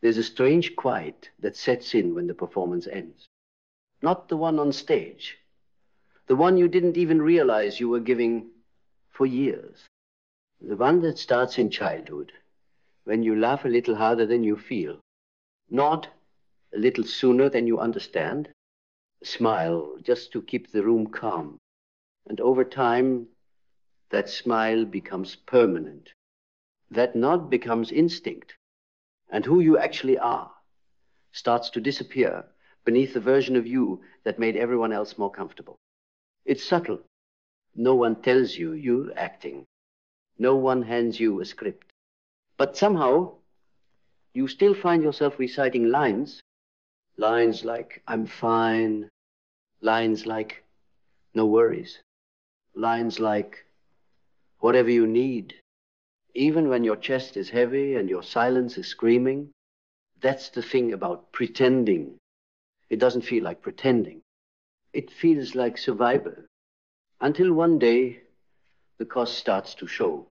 There's a strange quiet that sets in when the performance ends. Not the one on stage, the one you didn't even realize you were giving for years. The one that starts in childhood, when you laugh a little harder than you feel, nod a little sooner than you understand, smile just to keep the room calm. And over time, that smile becomes permanent. That nod becomes instinct. And who you actually are starts to disappear beneath the version of you that made everyone else more comfortable. It's subtle. No one tells you you're acting. No one hands you a script. But somehow, you still find yourself reciting lines. Lines like, I'm fine. Lines like, no worries. Lines like, whatever you need. Even when your chest is heavy and your silence is screaming, that's the thing about pretending. It doesn't feel like pretending. It feels like survival. Until one day, the cost starts to show.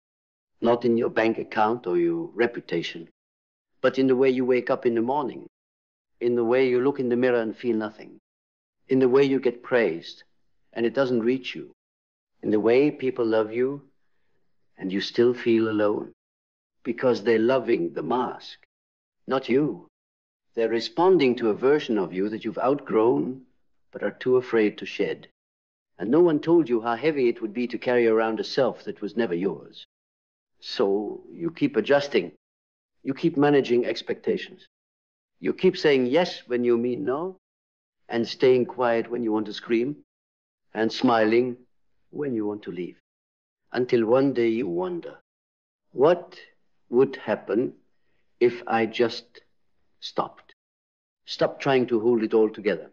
Not in your bank account or your reputation, but in the way you wake up in the morning, in the way you look in the mirror and feel nothing, in the way you get praised and it doesn't reach you, in the way people love you and you still feel alone, because they're loving the mask, not you. They're responding to a version of you that you've outgrown but are too afraid to shed. And no one told you how heavy it would be to carry around a self that was never yours. So you keep adjusting. You keep managing expectations. You keep saying yes when you mean no, and staying quiet when you want to scream, and smiling when you want to leave. Until one day you wonder, what would happen if I just stopped? Stopped trying to hold it all together.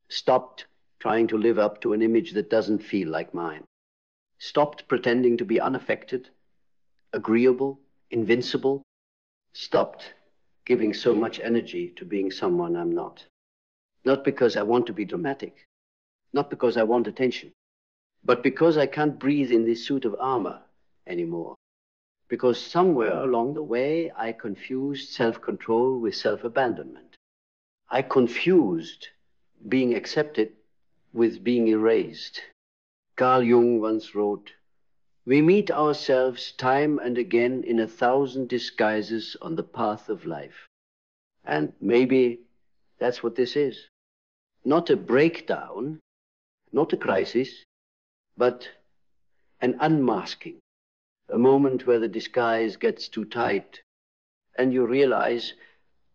Stopped trying to live up to an image that doesn't feel like mine. Stopped pretending to be unaffected, agreeable, invincible. Stopped giving so much energy to being someone I'm not. Not because I want to be dramatic, not because I want attention, but because I can't breathe in this suit of armor anymore. Because somewhere along the way, I confused self-control with self-abandonment. I confused being accepted with being erased. Carl Jung once wrote, "We meet ourselves time and again in 1,000 disguises on the path of life." And maybe that's what this is. Not a breakdown, not a crisis, but an unmasking. A moment where the disguise gets too tight and you realize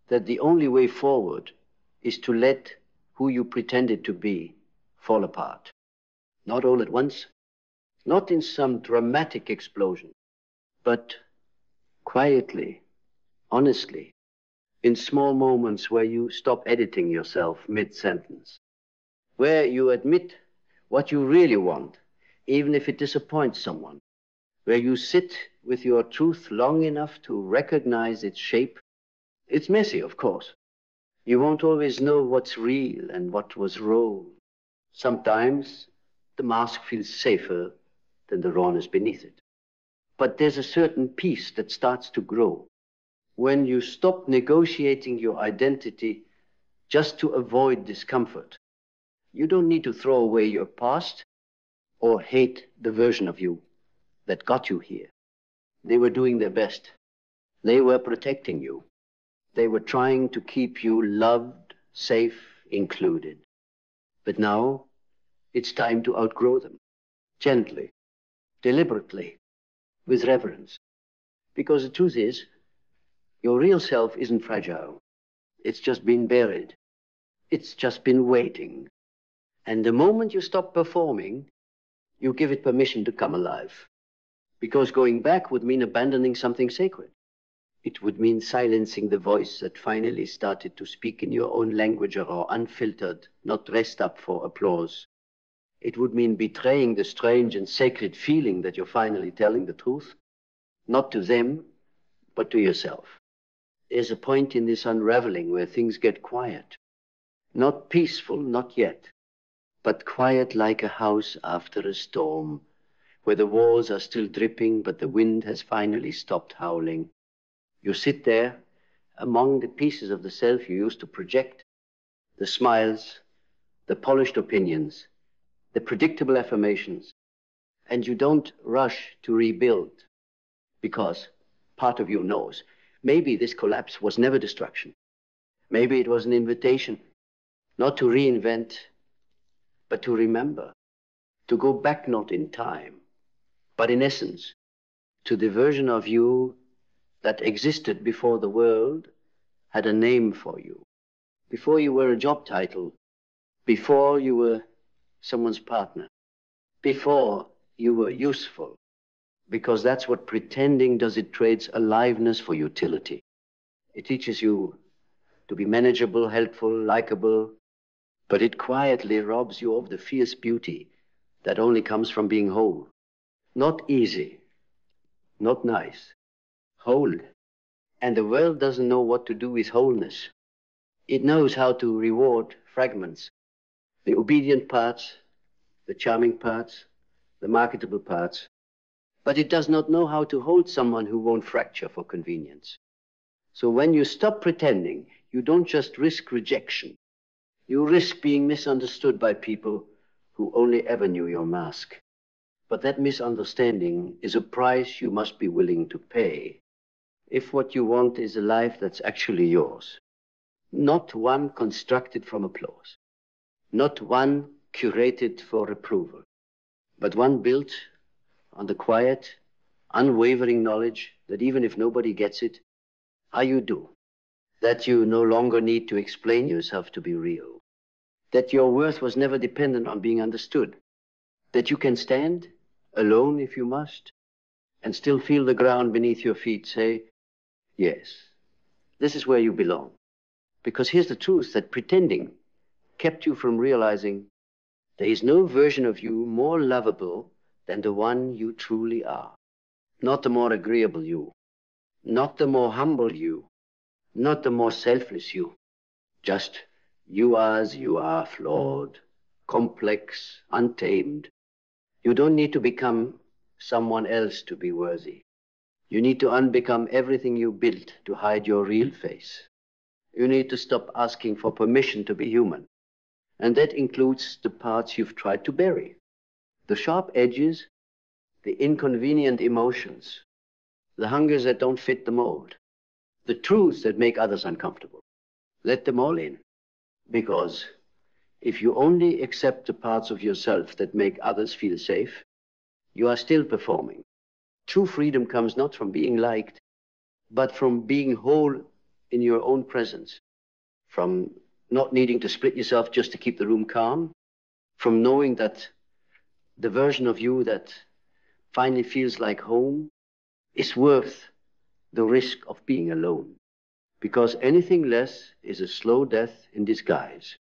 that the only way forward is to let who you pretended to be fall apart. Not all at once, not in some dramatic explosion, but quietly, honestly, in small moments where you stop editing yourself mid-sentence, where you admit what you really want, even if it disappoints someone, where you sit with your truth long enough to recognize its shape. It's messy, of course. You won't always know what's real and what was raw. Sometimes the mask feels safer than the rawness beneath it. But there's a certain peace that starts to grow when you stop negotiating your identity just to avoid discomfort. You don't need to throw away your past or hate the version of you that got you here. They were doing their best. They were protecting you. They were trying to keep you loved, safe, included. But now, it's time to outgrow them. Gently, deliberately, with reverence. Because the truth is, your real self isn't fragile. It's just been buried. It's just been waiting. And the moment you stop performing, you give it permission to come alive. Because going back would mean abandoning something sacred. It would mean silencing the voice that finally started to speak in your own language or unfiltered, not dressed up for applause. It would mean betraying the strange and sacred feeling that you're finally telling the truth, not to them, but to yourself. There's a point in this unraveling where things get quiet. Not peaceful, not yet, but quiet like a house after a storm, where the walls are still dripping, but the wind has finally stopped howling. You sit there among the pieces of the self you used to project, the smiles, the polished opinions, the predictable affirmations, and you don't rush to rebuild because part of you knows maybe this collapse was never destruction. Maybe it was an invitation not to reinvent, but to remember, to go back not in time, but in essence, to the version of you that existed before the world had a name for you, before you were a job title, before you were someone's partner, before you were useful, because that's what pretending does. It trades aliveness for utility. It teaches you to be manageable, helpful, likable, but it quietly robs you of the fierce beauty that only comes from being whole. Not easy, not nice, whole. And the world doesn't know what to do with wholeness. It knows how to reward fragments, the obedient parts, the charming parts, the marketable parts, but it does not know how to hold someone who won't fracture for convenience. So when you stop pretending, you don't just risk rejection, you risk being misunderstood by people who only ever knew your mask. But that misunderstanding is a price you must be willing to pay if what you want is a life that's actually yours. Not one constructed from applause, not one curated for approval, but one built on the quiet, unwavering knowledge that even if nobody gets it, you do. That you no longer need to explain yourself to be real. That your worth was never dependent on being understood. That you can stand alone if you must, and still feel the ground beneath your feet say, yes, this is where you belong. Because here's the truth, that pretending kept you from realizing there is no version of you more lovable than the one you truly are. Not the more agreeable you, not the more humble you, not the more selfless you. Just you as you are, flawed, complex, untamed. You don't need to become someone else to be worthy. You need to unbecome everything you built to hide your real face. You need to stop asking for permission to be human. And that includes the parts you've tried to bury. The sharp edges, the inconvenient emotions, the hungers that don't fit the mold, the truths that make others uncomfortable. Let them all in. Because if you only accept the parts of yourself that make others feel safe, you are still performing. True freedom comes not from being liked, but from being whole in your own presence, from not needing to split yourself just to keep the room calm, from knowing that the version of you that finally feels like home is worth the risk of being alone. Because anything less is a slow death in disguise.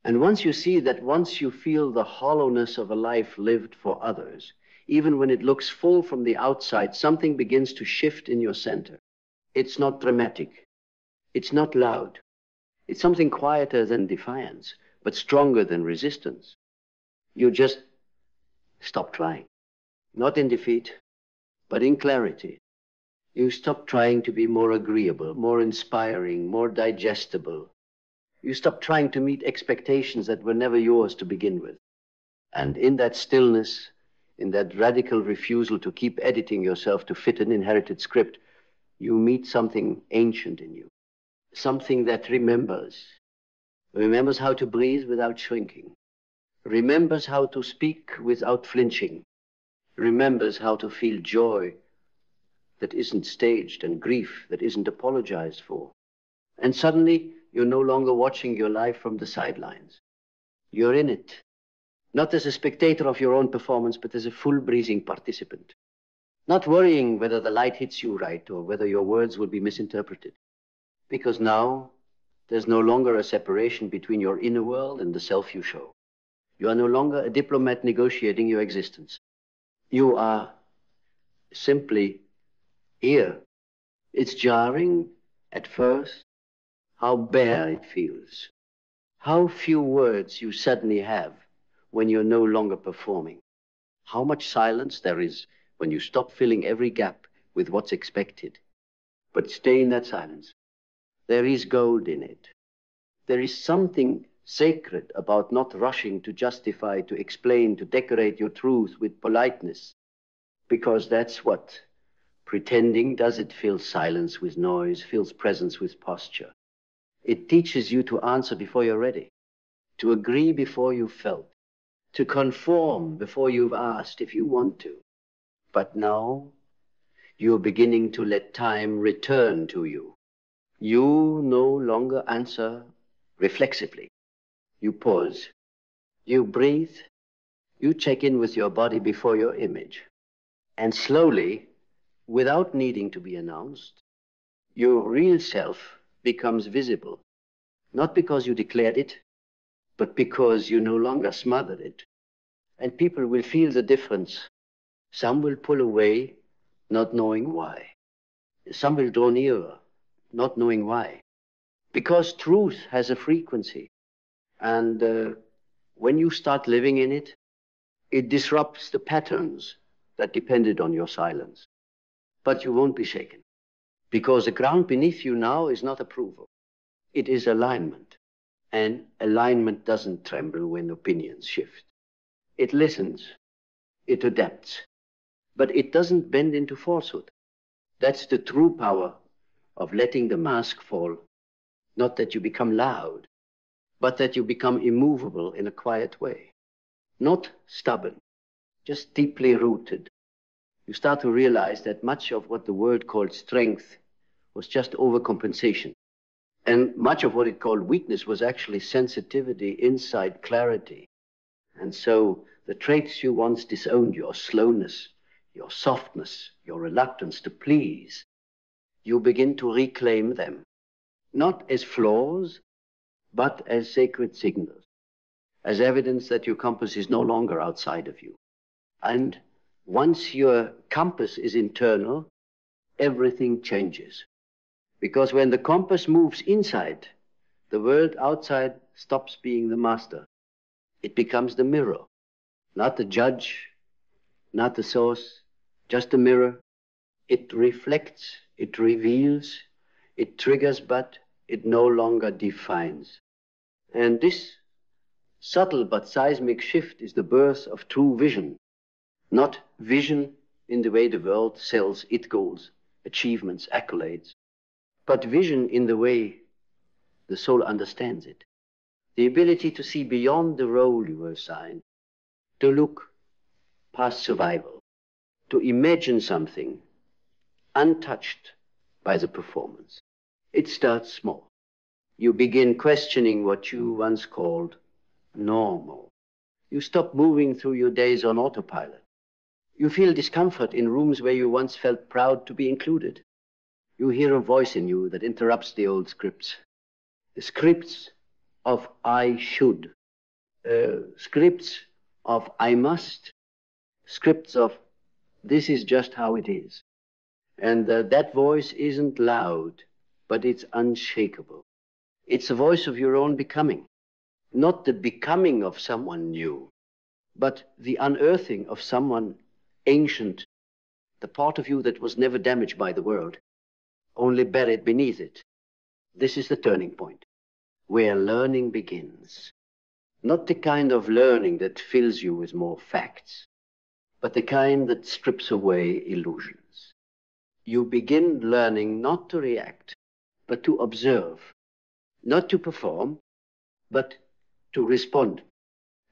And once you see that, once you feel the hollowness of a life lived for others, even when it looks full from the outside, something begins to shift in your center. It's not dramatic. It's not loud. It's something quieter than defiance, but stronger than resistance. You just stop trying. Not in defeat, but in clarity. You stop trying to be more agreeable, more inspiring, more digestible. You stop trying to meet expectations that were never yours to begin with. And in that stillness, in that radical refusal to keep editing yourself to fit an inherited script, you meet something ancient in you. Something that remembers how to breathe without shrinking, remembers how to speak without flinching, remembers how to feel joy that isn't staged and grief that isn't apologized for. And suddenly, you're no longer watching your life from the sidelines. You're in it, not as a spectator of your own performance, but as a full breathing participant. Not worrying whether the light hits you right or whether your words will be misinterpreted. Because now, there's no longer a separation between your inner world and the self you show. You are no longer a diplomat negotiating your existence. You are simply here. It's jarring at first how bare it feels. How few words you suddenly have when you're no longer performing. How much silence there is when you stop filling every gap with what's expected. But stay in that silence. There is gold in it. There is something sacred about not rushing to justify, to explain, to decorate your truth with politeness, because that's what pretending does. It fills silence with noise, fills presence with posture. It teaches you to answer before you're ready, to agree before you've felt, to conform before you've asked if you want to. But now you're beginning to let time return to you. You no longer answer reflexively. You pause. You breathe. You check in with your body before your image. And slowly, without needing to be announced, your real self becomes visible. Not because you declared it, but because you no longer smother it. And people will feel the difference. Some will pull away, not knowing why. Some will draw nearer, not knowing why. Because truth has a frequency. And when you start living in it, it disrupts the patterns that depended on your silence. But you won't be shaken, because the ground beneath you now is not approval. It is alignment. And alignment doesn't tremble when opinions shift. It listens, it adapts, but it doesn't bend into falsehood. That's the true power of letting the mask fall. Not that you become loud, but that you become immovable in a quiet way. Not stubborn, just deeply rooted. You start to realize that much of what the world called strength was just overcompensation. And much of what it called weakness was actually sensitivity, insight, clarity. And so the traits you once disowned, your slowness, your softness, your reluctance to please, you begin to reclaim them. Not as flaws, but as sacred signals, as evidence that your compass is no longer outside of you. And once your compass is internal, everything changes. Because when the compass moves inside, the world outside stops being the master. It becomes the mirror, not the judge, not the source, just a mirror. It reflects, it reveals, it triggers, but it no longer defines. And this subtle but seismic shift is the birth of true vision. Not vision in the way the world sells its goals, achievements, accolades, but vision in the way the soul understands it. The ability to see beyond the role you were assigned, to look past survival, to imagine something untouched by the performance. It starts small. You begin questioning what you once called normal. You stop moving through your days on autopilot. You feel discomfort in rooms where you once felt proud to be included. You hear a voice in you that interrupts the old scripts. The scripts of I should, scripts of I must, scripts of this is just how it is. And that voice isn't loud, but it's unshakable. It's the voice of your own becoming, not the becoming of someone new, but the unearthing of someone ancient, the part of you that was never damaged by the world, only buried beneath it. This is the turning point, where learning begins. Not the kind of learning that fills you with more facts, but the kind that strips away illusions. You begin learning not to react, but to observe, not to perform, but to respond,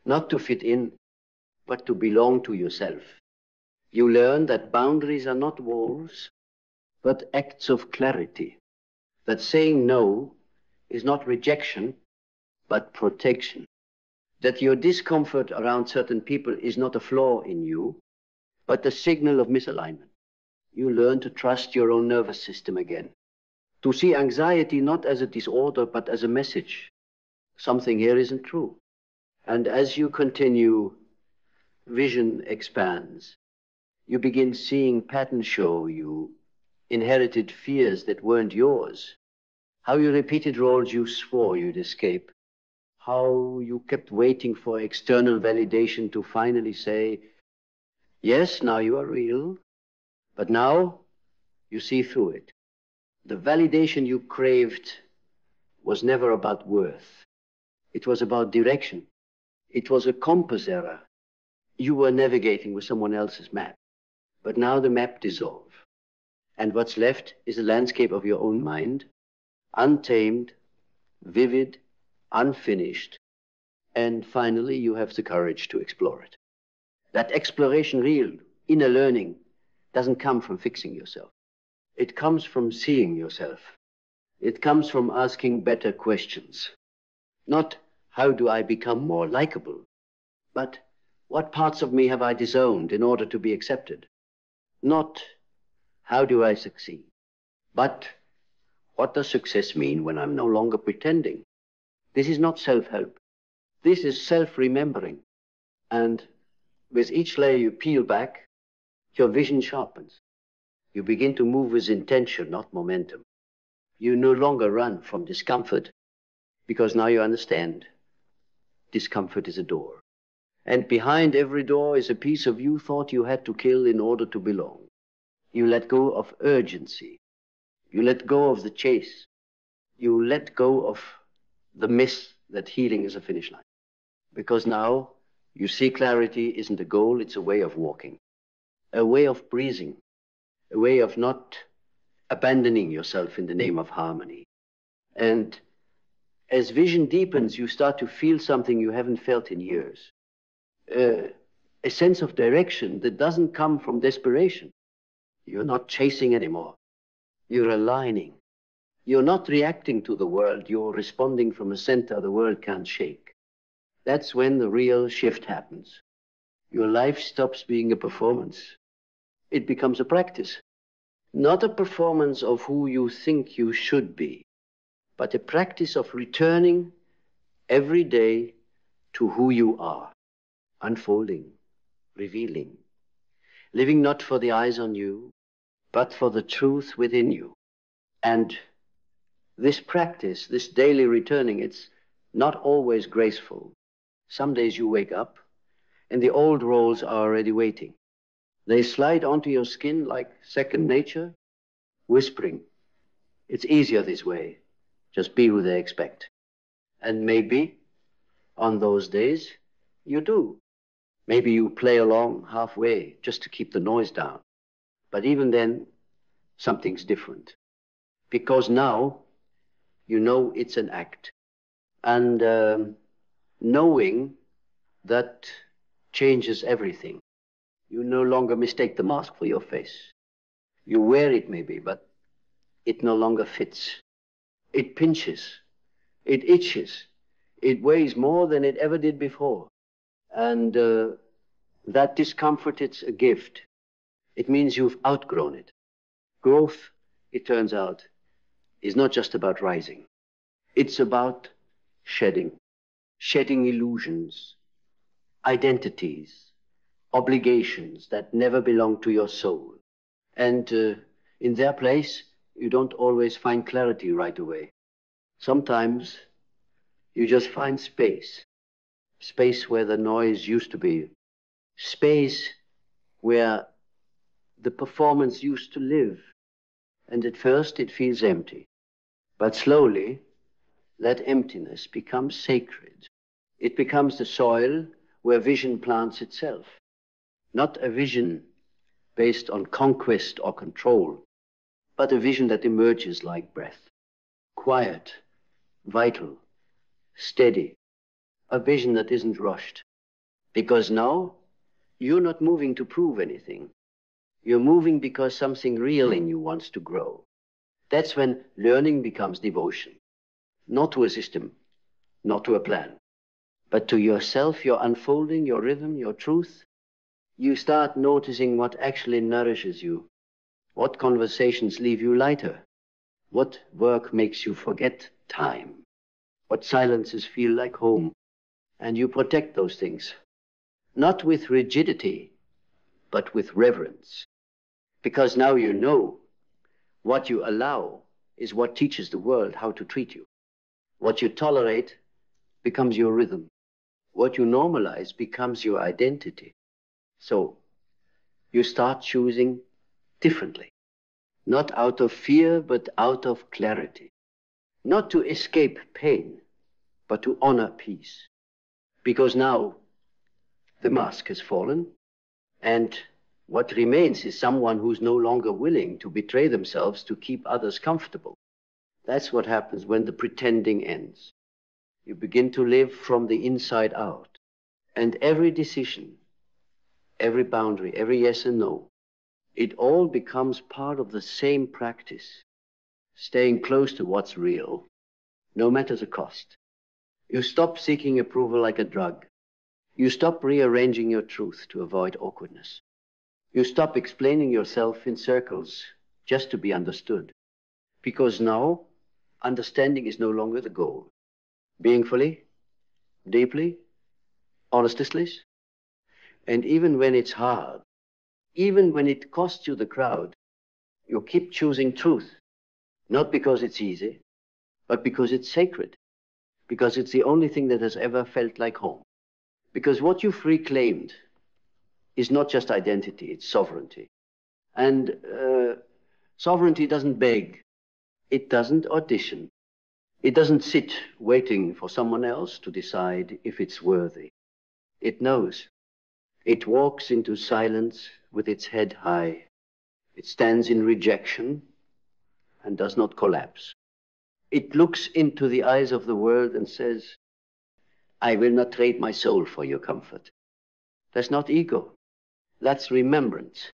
not to fit in, but to belong to yourself. You learn that boundaries are not walls, but acts of clarity, that saying no is not rejection, but protection, that your discomfort around certain people is not a flaw in you, but a signal of misalignment. You learn to trust your own nervous system again, to see anxiety not as a disorder, but as a message. Something here isn't true. And as you continue, vision expands. You begin seeing patterns show you inherited fears that weren't yours, how you repeated roles you swore you'd escape, how you kept waiting for external validation to finally say, yes, now you are real, but now you see through it. The validation you craved was never about worth. It was about direction. It was a compass error. You were navigating with someone else's map. But now the map dissolved. And what's left is a landscape of your own mind, untamed, vivid, unfinished. And finally, you have the courage to explore it. That exploration, real inner learning, doesn't come from fixing yourself. It comes from seeing yourself. It comes from asking better questions. Not how do I become more likable, but what parts of me have I disowned in order to be accepted? Not how do I succeed, but what does success mean when I'm no longer pretending? This is not self-help. This is self-remembering. And with each layer you peel back, your vision sharpens. You begin to move with intention, not momentum. You no longer run from discomfort, because now you understand discomfort is a door. And behind every door is a piece of you thought you had to kill in order to belong. You let go of urgency. You let go of the chase. You let go of the myth that healing is a finish line. Because now you see clarity isn't a goal, it's a way of walking, a way of breathing, a way of not abandoning yourself in the name of harmony. And as vision deepens, you start to feel something you haven't felt in years. A sense of direction that doesn't come from desperation. You're not chasing anymore. You're aligning. You're not reacting to the world. You're responding from a center the world can't shake. That's when the real shift happens. Your life stops being a performance. It becomes a practice. Not a performance of who you think you should be, but a practice of returning every day to who you are, unfolding, revealing, living not for the eyes on you, but for the truth within you. And this practice, this daily returning, it's not always graceful. Some days you wake up and the old roles are already waiting. They slide onto your skin like second nature, whispering, it's easier this way. Just be who they expect. And maybe on those days you do. Maybe you play along halfway just to keep the noise down. But even then, something's different. Because now you know it's an act. And knowing that changes everything. You no longer mistake the mask for your face. You wear it maybe, but it no longer fits. It pinches. It itches. It weighs more than it ever did before. And that discomfort, it's a gift. It means you've outgrown it. Growth, it turns out, is not just about rising. It's about shedding. Shedding illusions, identities, obligations that never belong to your soul. And in their place, you don't always find clarity right away. Sometimes you just find space. Space where the noise used to be. Space where the performance used to live. And at first it feels empty. But slowly, that emptiness becomes sacred. It becomes the soil where vision plants itself. Not a vision based on conquest or control, but a vision that emerges like breath. Quiet, vital, steady. A vision that isn't rushed. Because now, you're not moving to prove anything. You're moving because something real in you wants to grow. That's when learning becomes devotion. Not to a system, not to a plan, but to yourself, your unfolding, your rhythm, your truth. You start noticing what actually nourishes you. What conversations leave you lighter. What work makes you forget time. What silences feel like home. And you protect those things. Not with rigidity, but with reverence. Because now you know what you allow is what teaches the world how to treat you. What you tolerate becomes your rhythm. What you normalize becomes your identity. So you start choosing differently. Not out of fear, but out of clarity. not to escape pain, but to honor peace. Because now the mask has fallen, and what remains is someone who's no longer willing to betray themselves to keep others comfortable. That's what happens when the pretending ends. You begin to live from the inside out. And every decision, every boundary, every yes and no, it all becomes part of the same practice, staying close to what's real, no matter the cost. You stop seeking approval like a drug. You stop rearranging your truth to avoid awkwardness. You stop explaining yourself in circles just to be understood. Because now, understanding is no longer the goal. Being fully, deeply, honestly, and even when it's hard, even when it costs you the crowd, you keep choosing truth, not because it's easy, but because it's sacred, because it's the only thing that has ever felt like home. Because what you've reclaimed is not just identity, it's sovereignty. And sovereignty doesn't beg, it doesn't audition, it doesn't sit waiting for someone else to decide if it's worthy. It knows. It walks into silence with its head high. It stands in rejection and does not collapse. It looks into the eyes of the world and says, I will not trade my soul for your comfort. That's not ego. That's remembrance.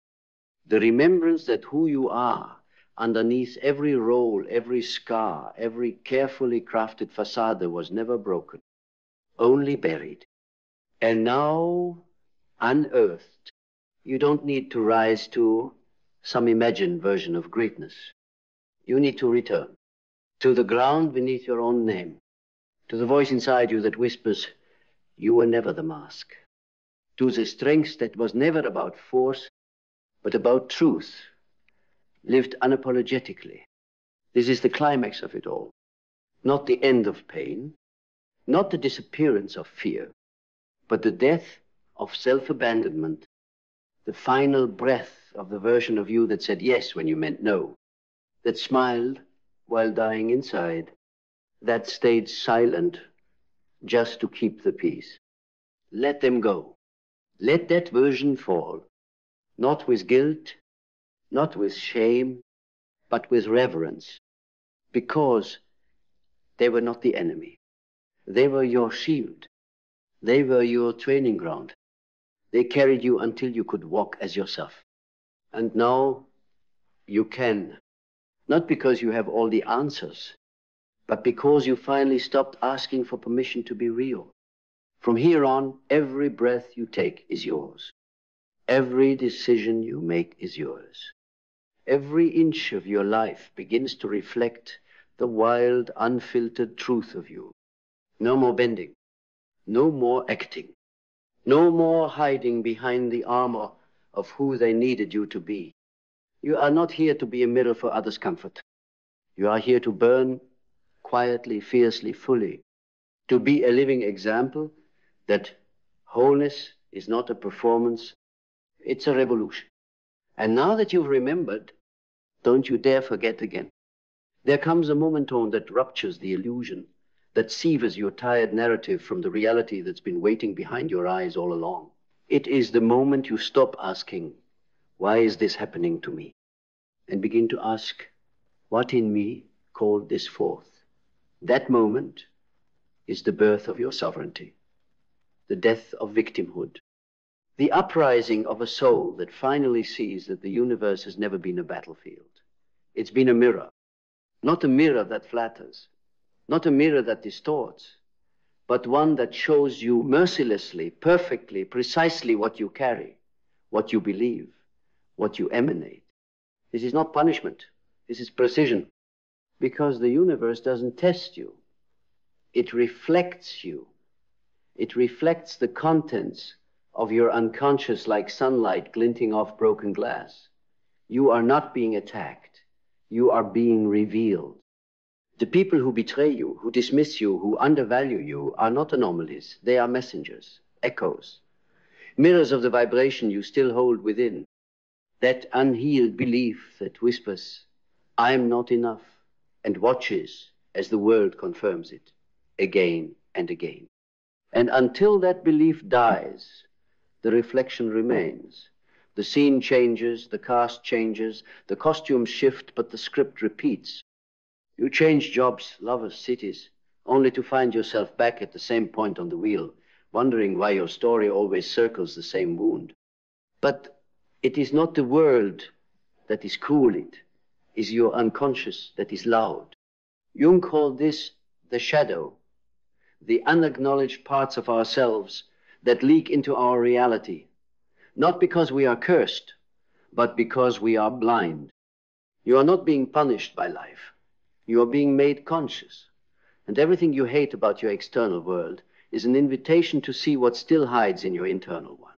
The remembrance that who you are, underneath every role, every scar, every carefully crafted facade was never broken, only buried. And now, unearthed, you don't need to rise to some imagined version of greatness. You need to return to the ground beneath your own name, to the voice inside you that whispers, you were never the mask, to the strength that was never about force, but about truth, lived unapologetically. This is the climax of it all, not the end of pain, not the disappearance of fear, but the death of self-abandonment, the final breath of the version of you that said yes when you meant no, that smiled while dying inside, that stayed silent just to keep the peace. Let them go. Let that version fall, not with guilt, not with shame, but with reverence, because they were not the enemy. They were your shield. They were your training ground. They carried you until you could walk as yourself. And now you can, not because you have all the answers, but because you finally stopped asking for permission to be real. From here on, every breath you take is yours. Every decision you make is yours. Every inch of your life begins to reflect the wild, unfiltered truth of you. No more bending, no more acting, no more hiding behind the armor of who they needed you to be. You are not here to be a mirror for others' comfort. You are here to burn quietly, fiercely, fully, to be a living example that wholeness is not a performance, it's a revolution. And now that you've remembered, don't you dare forget again. There comes a momentum that ruptures the illusion, that severs your tired narrative from the reality that's been waiting behind your eyes all along. It is the moment you stop asking, why is this happening to me? And begin to ask, what in me called this forth? That moment is the birth of your sovereignty, the death of victimhood, the uprising of a soul that finally sees that the universe has never been a battlefield. It's been a mirror, not a mirror that flatters, not a mirror that distorts, but one that shows you mercilessly, perfectly, precisely what you carry, what you believe, what you emanate. This is not punishment. This is precision. Because the universe doesn't test you. It reflects you. It reflects the contents of your unconscious like sunlight glinting off broken glass. You are not being attacked. You are being revealed. The people who betray you, who dismiss you, who undervalue you are not anomalies. They are messengers, echoes, mirrors of the vibration you still hold within. That unhealed belief that whispers, I am not enough, and watches as the world confirms it, again and again. And until that belief dies, the reflection remains. The scene changes, the cast changes, the costumes shift, but the script repeats. You change jobs, lovers, cities, only to find yourself back at the same point on the wheel, wondering why your story always circles the same wound. But it is not the world that is cruel, it is your unconscious that is loud. Jung called this the shadow, the unacknowledged parts of ourselves that leak into our reality, not because we are cursed, but because we are blind. You are not being punished by life. You are being made conscious. And everything you hate about your external world is an invitation to see what still hides in your internal one.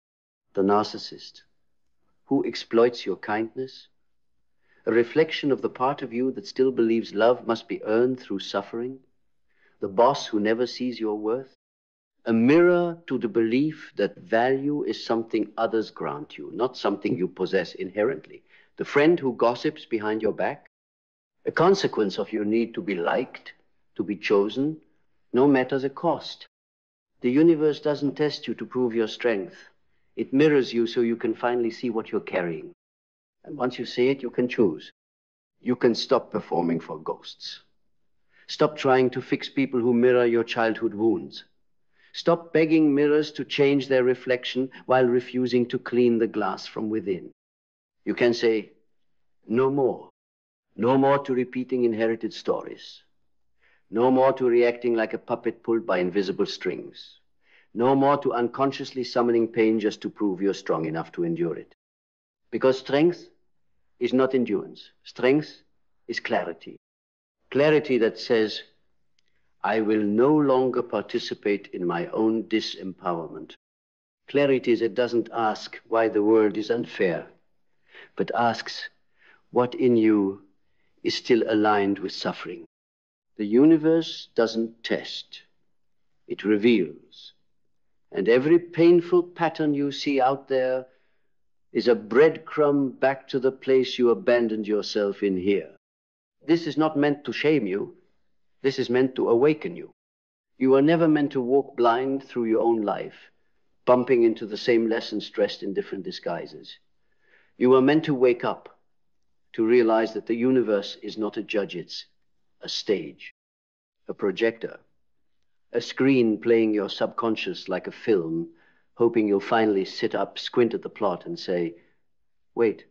The narcissist, who exploits your kindness, a reflection of the part of you that still believes love must be earned through suffering, the boss who never sees your worth, a mirror to the belief that value is something others grant you, not something you possess inherently, the friend who gossips behind your back, a consequence of your need to be liked, to be chosen, no matter the cost. The universe doesn't test you to prove your strength. It mirrors you so you can finally see what you're carrying. And once you see it, you can choose. You can stop performing for ghosts. Stop trying to fix people who mirror your childhood wounds. Stop begging mirrors to change their reflection while refusing to clean the glass from within. You can say, no more. No more to repeating inherited stories. No more to reacting like a puppet pulled by invisible strings. No more to unconsciously summoning pain just to prove you're strong enough to endure it. Because strength is not endurance. Strength is clarity. Clarity that says, I will no longer participate in my own disempowerment. Clarity that doesn't ask why the world is unfair, but asks what in you is still aligned with suffering. The universe doesn't test, it reveals. And every painful pattern you see out there is a breadcrumb back to the place you abandoned yourself in here. This is not meant to shame you. This is meant to awaken you. You are never meant to walk blind through your own life, bumping into the same lessons dressed in different disguises. You are meant to wake up, to realize that the universe is not a judge, it's a stage, a projector, a screen playing your subconscious like a film, hoping you'll finally sit up, squint at the plot and say, wait,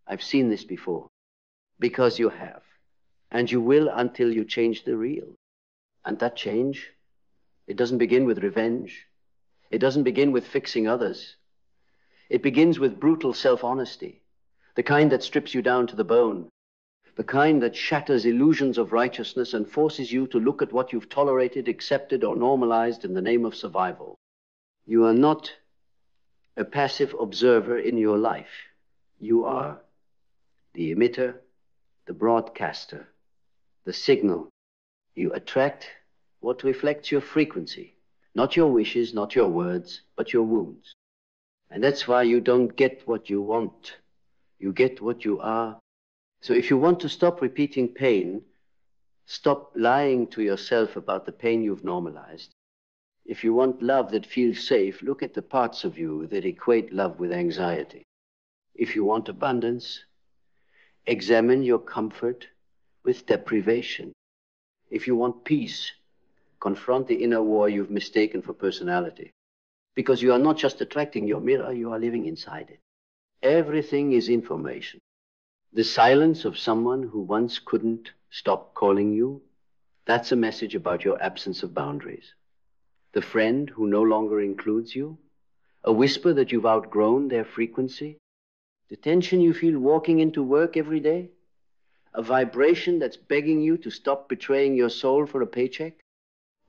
I've seen this before. Because you have. And you will until you change the real. And that change, it doesn't begin with revenge. It doesn't begin with fixing others. It begins with brutal self-honesty, the kind that strips you down to the bone, the kind that shatters illusions of righteousness and forces you to look at what you've tolerated, accepted, or normalized in the name of survival. You are not a passive observer in your life. You are the emitter, the broadcaster, the signal. You attract what reflects your frequency, not your wishes, not your words, but your wounds. And that's why you don't get what you want. You get what you are. So if you want to stop repeating pain, stop lying to yourself about the pain you've normalized. If you want love that feels safe, look at the parts of you that equate love with anxiety. If you want abundance, examine your comfort with deprivation. If you want peace, confront the inner war you've mistaken for personality. Because you are not just attracting your mirror, you are living inside it. Everything is information. The silence of someone who once couldn't stop calling you, that's a message about your absence of boundaries. The friend who no longer includes you, a whisper that you've outgrown their frequency, the tension you feel walking into work every day, a vibration that's begging you to stop betraying your soul for a paycheck.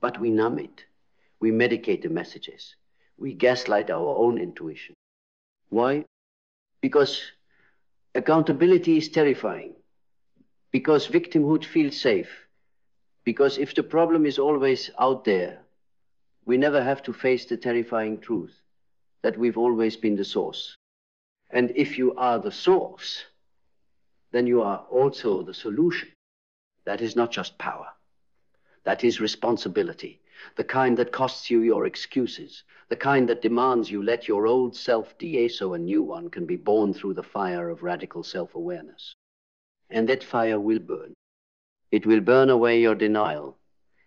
But we numb it. We medicate the messages. We gaslight our own intuition. Why? Because accountability is terrifying. Because victimhood feels safe. Because if the problem is always out there, we never have to face the terrifying truth that we've always been the source. And if you are the source, then you are also the solution. That is not just power. That is responsibility, the kind that costs you your excuses, the kind that demands you let your old self die so a new one can be born through the fire of radical self-awareness. And that fire will burn. It will burn away your denial.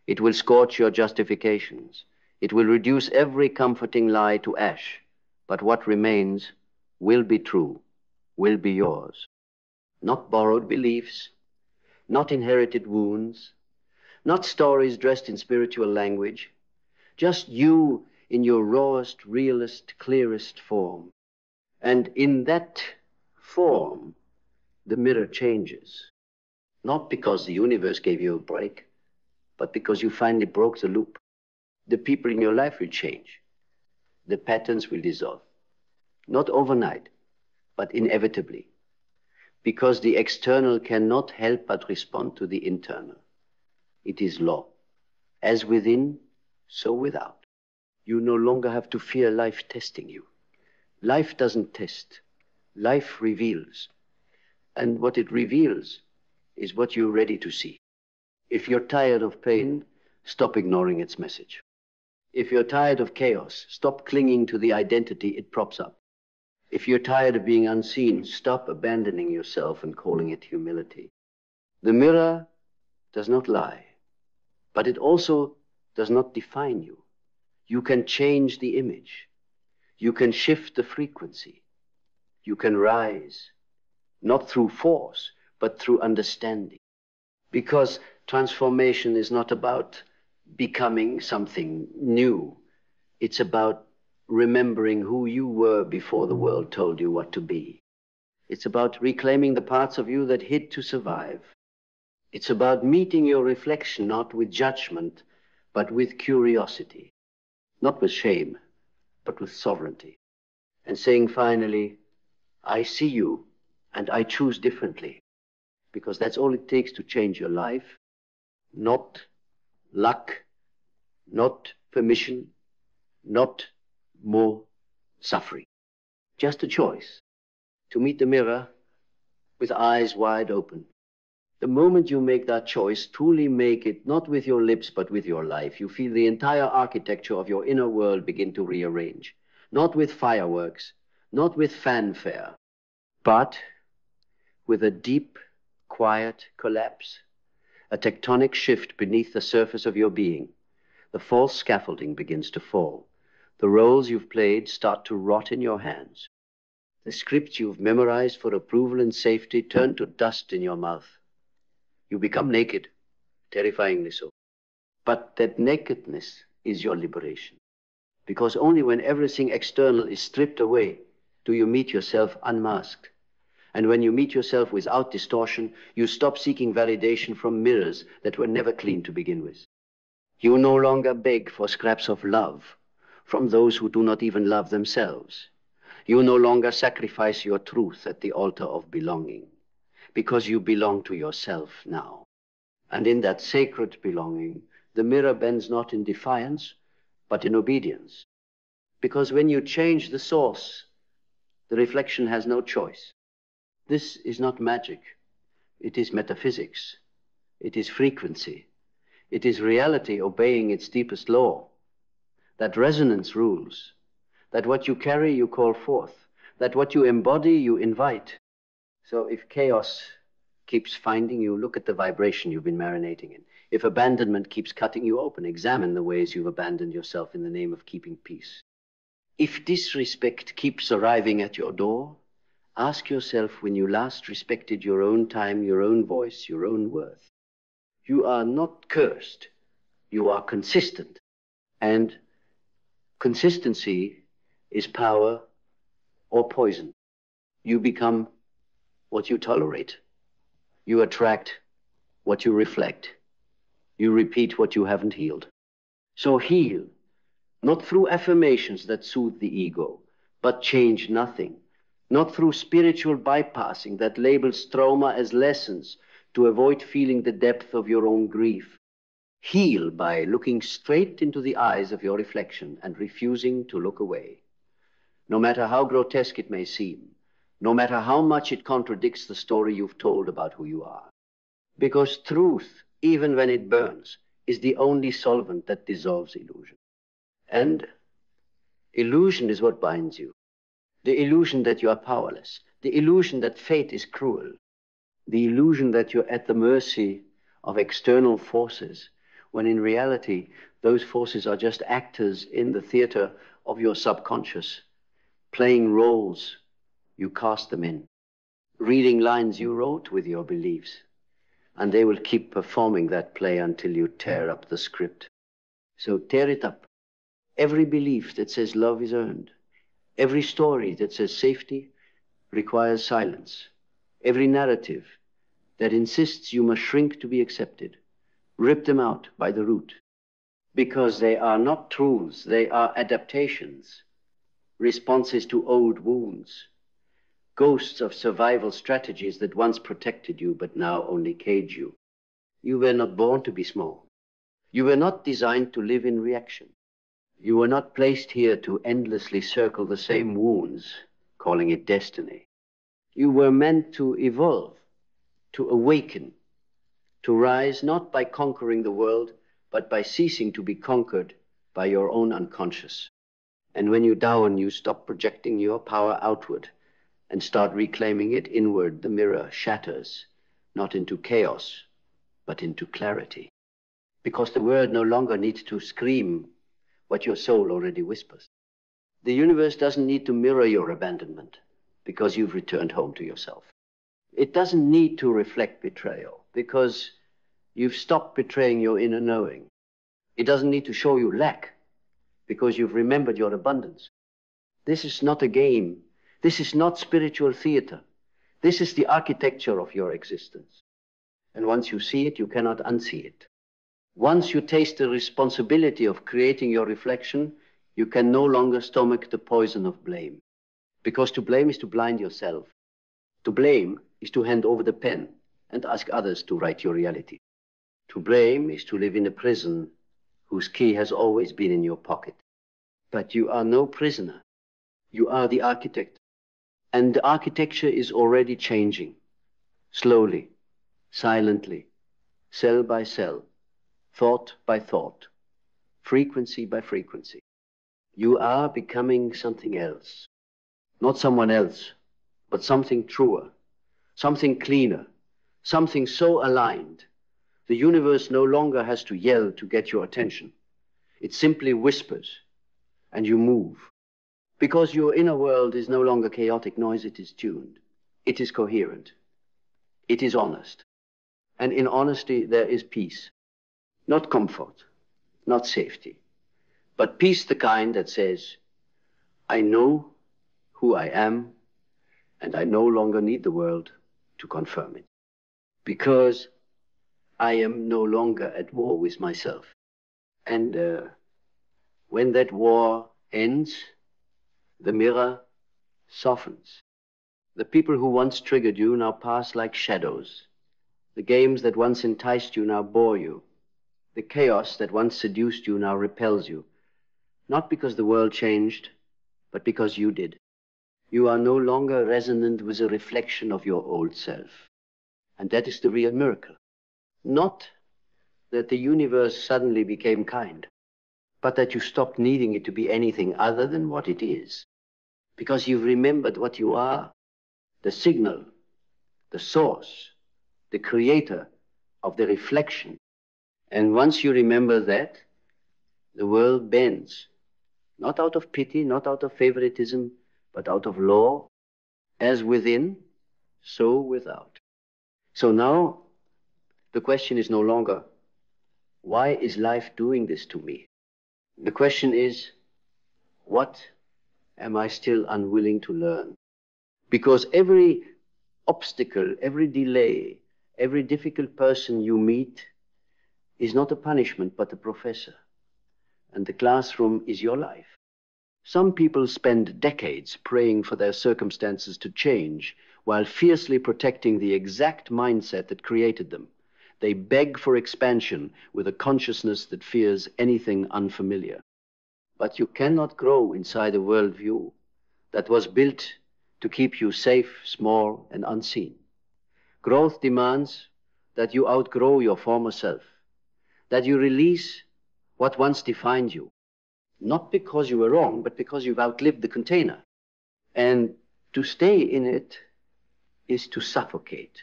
It will scorch your justifications. It will reduce every comforting lie to ash. But what remains will be true, will be yours. Not borrowed beliefs, not inherited wounds, not stories dressed in spiritual language, just you in your rawest, realest, clearest form. And in that form, the mirror changes. Not because the universe gave you a break, but because you finally broke the loop. The people in your life will change. The patterns will dissolve. Not overnight, but inevitably. Because the external cannot help but respond to the internal. It is law. As within, so without. You no longer have to fear life testing you. Life doesn't test. Life reveals. And what it reveals is what you're ready to see. If you're tired of pain, stop ignoring its message. If you're tired of chaos, stop clinging to the identity it props up. If you're tired of being unseen, stop abandoning yourself and calling it humility. The mirror does not lie, but it also does not define you. You can change the image. You can shift the frequency. You can rise, not through force, but through understanding. Because transformation is not about becoming something new. It's about remembering who you were before the world told you what to be. It's about reclaiming the parts of you that hid to survive. It's about meeting your reflection not with judgment, but with curiosity. Not with shame, but with sovereignty. And saying finally, I see you and I choose differently. Because that's all it takes to change your life. Not luck, not permission, not more suffering. Just a choice to meet the mirror with eyes wide open. The moment you make that choice, truly make it not with your lips but with your life, you feel the entire architecture of your inner world begin to rearrange. Not with fireworks, not with fanfare, but with a deep, quiet collapse, a tectonic shift beneath the surface of your being. The false scaffolding begins to fall. The roles you've played start to rot in your hands. The scripts you've memorized for approval and safety turn to dust in your mouth. You become naked, terrifyingly so. But that nakedness is your liberation. Because only when everything external is stripped away do you meet yourself unmasked. And when you meet yourself without distortion, you stop seeking validation from mirrors that were never clean to begin with. You no longer beg for scraps of love from those who do not even love themselves. You no longer sacrifice your truth at the altar of belonging, because you belong to yourself now. And in that sacred belonging, the mirror bends not in defiance, but in obedience. Because when you change the source, the reflection has no choice. This is not magic. It is metaphysics. It is frequency. It is reality obeying its deepest law. That resonance rules. That what you carry, you call forth. That what you embody, you invite. So if chaos keeps finding you, look at the vibration you've been marinating in. If abandonment keeps cutting you open, examine the ways you've abandoned yourself in the name of keeping peace. If disrespect keeps arriving at your door, ask yourself when you last respected your own time, your own voice, your own worth. You are not cursed. You are consistent. And consistency is power or poison. You become what you tolerate. You attract what you reflect. You repeat what you haven't healed. So heal, not through affirmations that soothe the ego, but change nothing. Not through spiritual bypassing that labels trauma as lessons to avoid feeling the depth of your own grief. Heal by looking straight into the eyes of your reflection and refusing to look away. No matter how grotesque it may seem, no matter how much it contradicts the story you've told about who you are. Because truth, even when it burns, is the only solvent that dissolves illusion. And illusion is what binds you. The illusion that you are powerless. The illusion that fate is cruel. The illusion that you're at the mercy of external forces, when in reality, those forces are just actors in the theater of your subconscious, playing roles you cast them in, reading lines you wrote with your beliefs, and they will keep performing that play until you tear up the script. So tear it up. Every belief that says love is earned, every story that says safety requires silence, every narrative that insists you must shrink to be accepted, rip them out by the root, because they are not truths, they are adaptations, responses to old wounds, ghosts of survival strategies that once protected you but now only cage you. You were not born to be small. You were not designed to live in reaction. You were not placed here to endlessly circle the same wounds, calling it destiny. You were meant to evolve, to awaken, to rise not by conquering the world, but by ceasing to be conquered by your own unconscious. And when you down, you stop projecting your power outward and start reclaiming it inward. The mirror shatters, not into chaos, but into clarity. Because the word no longer needs to scream what your soul already whispers. The universe doesn't need to mirror your abandonment because you've returned home to yourself. It doesn't need to reflect betrayal because you've stopped betraying your inner knowing. It doesn't need to show you lack because you've remembered your abundance. This is not a game. This is not spiritual theater. This is the architecture of your existence. And once you see it, you cannot unsee it. Once you taste the responsibility of creating your reflection, you can no longer stomach the poison of blame. Because to blame is to blind yourself. To blame is to hand over the pen and ask others to write your reality. To blame is to live in a prison whose key has always been in your pocket. But you are no prisoner. You are the architect. And the architecture is already changing. Slowly, silently, cell by cell, thought by thought, frequency by frequency. You are becoming something else. Not someone else, but something truer, something cleaner, something so aligned. The universe no longer has to yell to get your attention. It simply whispers, and you move. Because your inner world is no longer chaotic noise, it is tuned. It is coherent. It is honest. And in honesty, there is peace. Not comfort, not safety, but peace the kind that says, I know who I am, and I no longer need the world to confirm it. Because I am no longer at war with myself. And when that war ends, the mirror softens. The people who once triggered you now pass like shadows. The games that once enticed you now bore you. The chaos that once seduced you now repels you. Not because the world changed, but because you did. You are no longer resonant with a reflection of your old self. And that is the real miracle. Not that the universe suddenly became kind, but that you stopped needing it to be anything other than what it is. Because you've remembered what you are, the signal, the source, the creator of the reflection. And once you remember that, the world bends, not out of pity, not out of favoritism, but out of law, as within, so without. So now, the question is no longer, why is life doing this to me? The question is, what am I still unwilling to learn? Because every obstacle, every delay, every difficult person you meet is not a punishment, but a professor. And the classroom is your life. Some people spend decades praying for their circumstances to change while fiercely protecting the exact mindset that created them. They beg for expansion with a consciousness that fears anything unfamiliar. But you cannot grow inside a worldview that was built to keep you safe, small, and unseen. Growth demands that you outgrow your former self, that you release what once defined you, not because you were wrong, but because you've outlived the container. And to stay in it is to suffocate.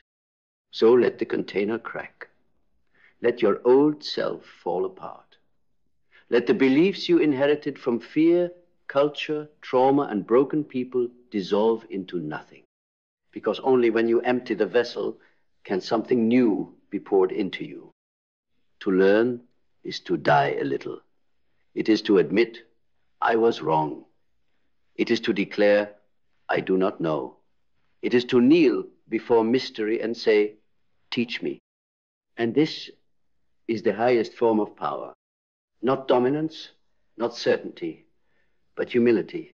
So let the container crack. Let your old self fall apart. Let the beliefs you inherited from fear, culture, trauma, and broken people dissolve into nothing. Because only when you empty the vessel can something new be poured into you. To learn is to die a little. It is to admit, I was wrong. It is to declare, I do not know. It is to kneel before mystery and say, teach me. And this is the highest form of power. Not dominance, not certainty, but humility.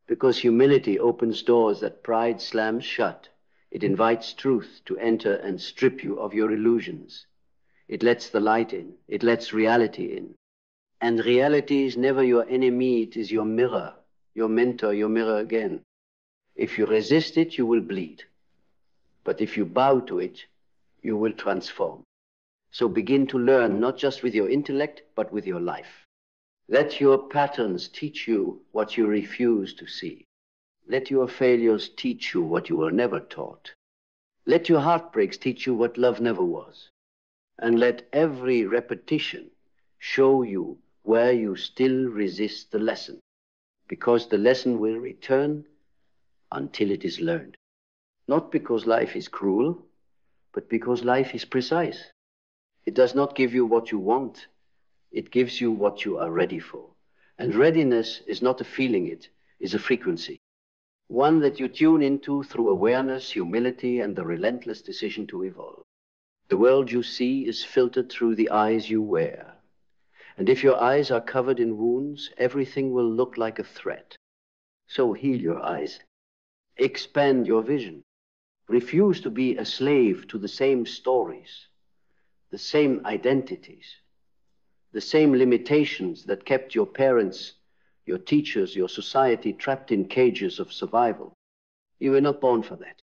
Because humility opens doors that pride slams shut. It invites truth to enter and strip you of your illusions. It lets the light in. It lets reality in. And reality is never your enemy. It is your mirror, your mentor, your mirror again. If you resist it, you will bleed. But if you bow to it, you will transform. So begin to learn, not just with your intellect, but with your life. Let your patterns teach you what you refuse to see. Let your failures teach you what you were never taught. Let your heartbreaks teach you what love never was. And let every repetition show you where you still resist the lesson, because the lesson will return until it is learned. Not because life is cruel, but because life is precise. It does not give you what you want. It gives you what you are ready for. And readiness is not a feeling, it is a frequency. One that you tune into through awareness, humility, and the relentless decision to evolve. The world you see is filtered through the eyes you wear. And if your eyes are covered in wounds, everything will look like a threat. So heal your eyes. Expand your vision. Refuse to be a slave to the same stories, the same identities, the same limitations that kept your parents, your teachers, your society trapped in cages of survival. You were not born for that.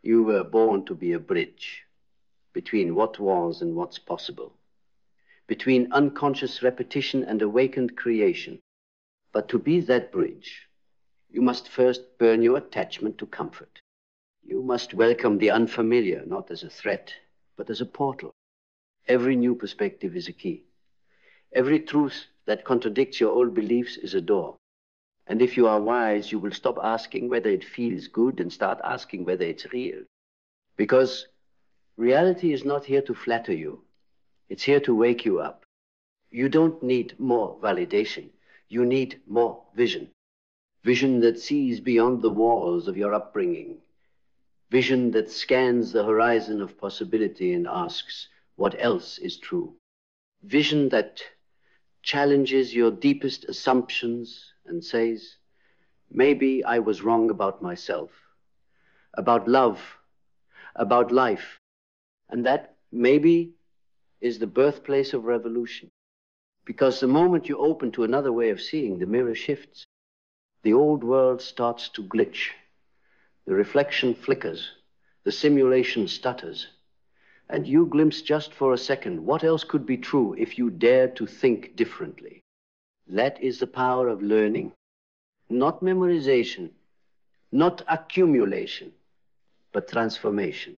You were born to be a bridge between what was and what's possible, between unconscious repetition and awakened creation. But to be that bridge, you must first burn your attachment to comfort. You must welcome the unfamiliar, not as a threat, but as a portal. Every new perspective is a key. Every truth that contradicts your old beliefs is a door. And if you are wise, you will stop asking whether it feels good and start asking whether it's real. Because reality is not here to flatter you. It's here to wake you up. You don't need more validation. You need more vision. Vision that sees beyond the walls of your upbringing. Vision that scans the horizon of possibility and asks, what else is true? Vision that challenges your deepest assumptions and says, maybe I was wrong about myself, about love, about life. And that maybe is the birthplace of revolution. Because the moment you open to another way of seeing, the mirror shifts. The old world starts to glitch. The reflection flickers. The simulation stutters. And you glimpse just for a second what else could be true if you dared to think differently. That is the power of learning. Not memorization, not accumulation, but transformation.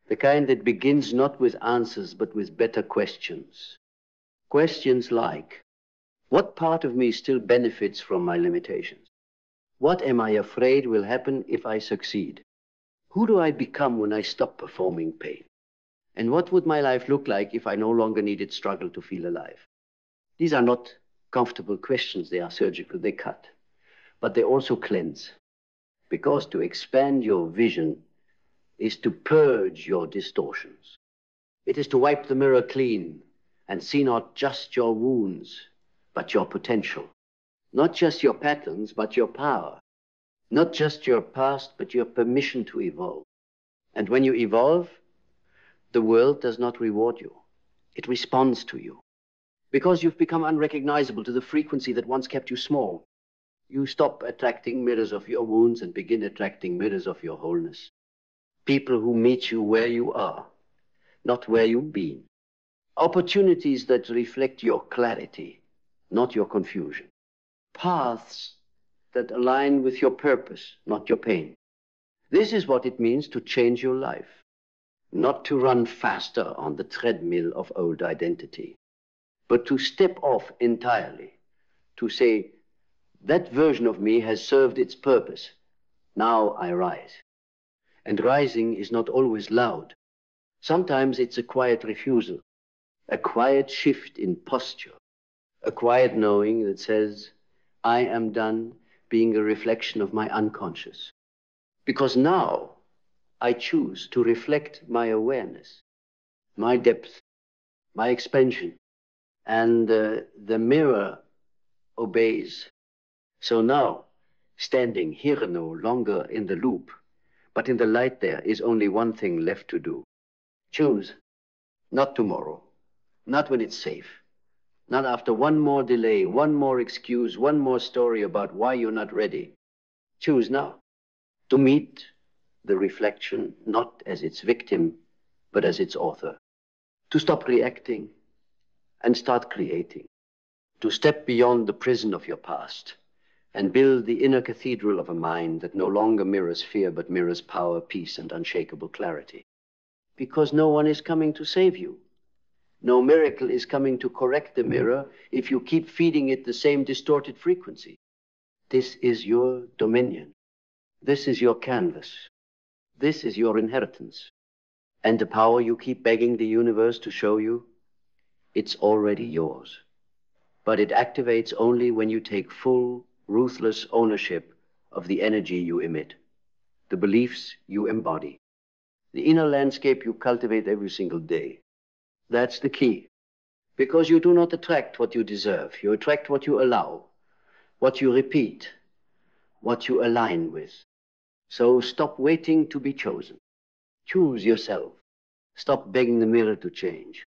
The kind that begins not with answers, but with better questions. Questions like, what part of me still benefits from my limitations? What am I afraid will happen if I succeed? Who do I become when I stop performing pain? And what would my life look like if I no longer needed struggle to feel alive? These are not comfortable questions. They are surgical, they cut. But they also cleanse. Because to expand your vision is to purge your distortions. It is to wipe the mirror clean and see not just your wounds, but your potential. Not just your patterns, but your power. Not just your past, but your permission to evolve. And when you evolve, the world does not reward you. It responds to you. Because you've become unrecognizable to the frequency that once kept you small. You stop attracting mirrors of your wounds and begin attracting mirrors of your wholeness. People who meet you where you are, not where you've been. Opportunities that reflect your clarity, not your confusion. Paths that align with your purpose, not your pain. This is what it means to change your life, not to run faster on the treadmill of old identity, but to step off entirely, to say, that version of me has served its purpose. Now I rise. And rising is not always loud. Sometimes it's a quiet refusal, a quiet shift in posture, a quiet knowing that says, I am done being a reflection of my unconscious. Because now I choose to reflect my awareness, my depth, my expansion, and the mirror obeys. So now, standing here no longer in the loop, but in the light there is only one thing left to do. Choose, not tomorrow, not when it's safe, not after one more delay, one more excuse, one more story about why you're not ready. Choose now to meet the reflection not as its victim, but as its author. To stop reacting and start creating. To step beyond the prison of your past and build the inner cathedral of a mind that no longer mirrors fear, but mirrors power, peace, and unshakable clarity. Because no one is coming to save you. No miracle is coming to correct the mirror if you keep feeding it the same distorted frequency. This is your dominion. This is your canvas. This is your inheritance. And the power you keep begging the universe to show you, it's already yours. But it activates only when you take full, ruthless ownership of the energy you emit, the beliefs you embody, the inner landscape you cultivate every single day. That's the key. Because you do not attract what you deserve. You attract what you allow, what you repeat, what you align with. So stop waiting to be chosen. Choose yourself. Stop begging the mirror to change.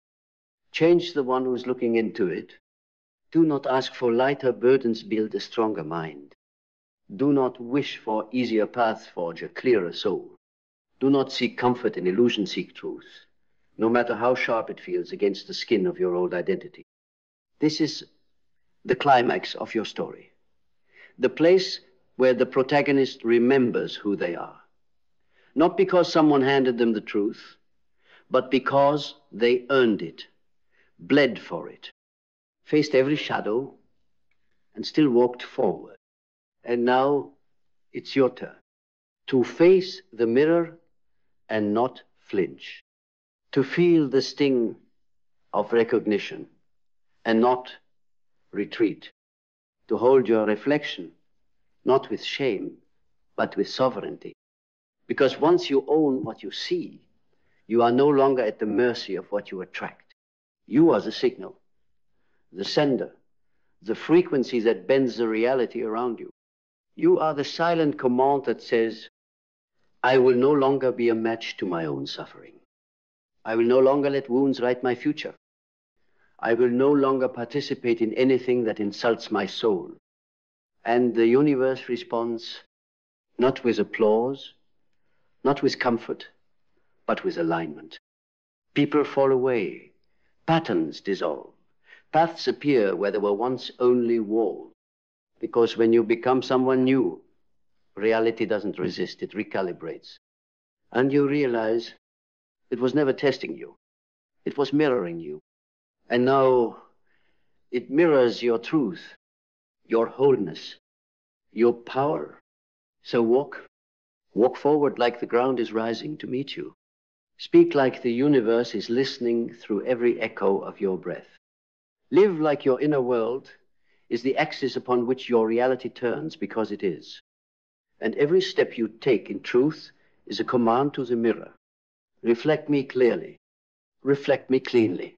Change the one who's looking into it. Do not ask for lighter burdens, build a stronger mind. Do not wish for easier paths, forge a clearer soul. Do not seek comfort in illusion, seek truth, no matter how sharp it feels against the skin of your old identity. This is the climax of your story. The place where the protagonist remembers who they are. Not because someone handed them the truth, but because they earned it, bled for it, faced every shadow, and still walked forward. And now it's your turn to face the mirror and not flinch, to feel the sting of recognition and not retreat, to hold your reflection not with shame, but with sovereignty. Because once you own what you see, you are no longer at the mercy of what you attract. You are the signal, the sender, the frequency that bends the reality around you. You are the silent command that says, I will no longer be a match to my own suffering. I will no longer let wounds write my future. I will no longer participate in anything that insults my soul. And the universe responds not with applause, not with comfort, but with alignment. People fall away, patterns dissolve, paths appear where there were once only walls. Because when you become someone new, reality doesn't resist, it recalibrates. And you realize it was never testing you, it was mirroring you. And now it mirrors your truth, your wholeness, your power. So walk forward like the ground is rising to meet you. Speak like the universe is listening through every echo of your breath. Live like your inner world is the axis upon which your reality turns, because it is. And every step you take in truth is a command to the mirror. Reflect me clearly. Reflect me cleanly.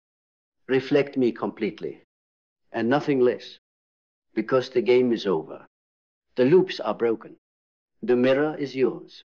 Reflect me completely. And nothing less. Because the game is over. The loops are broken. The mirror is yours.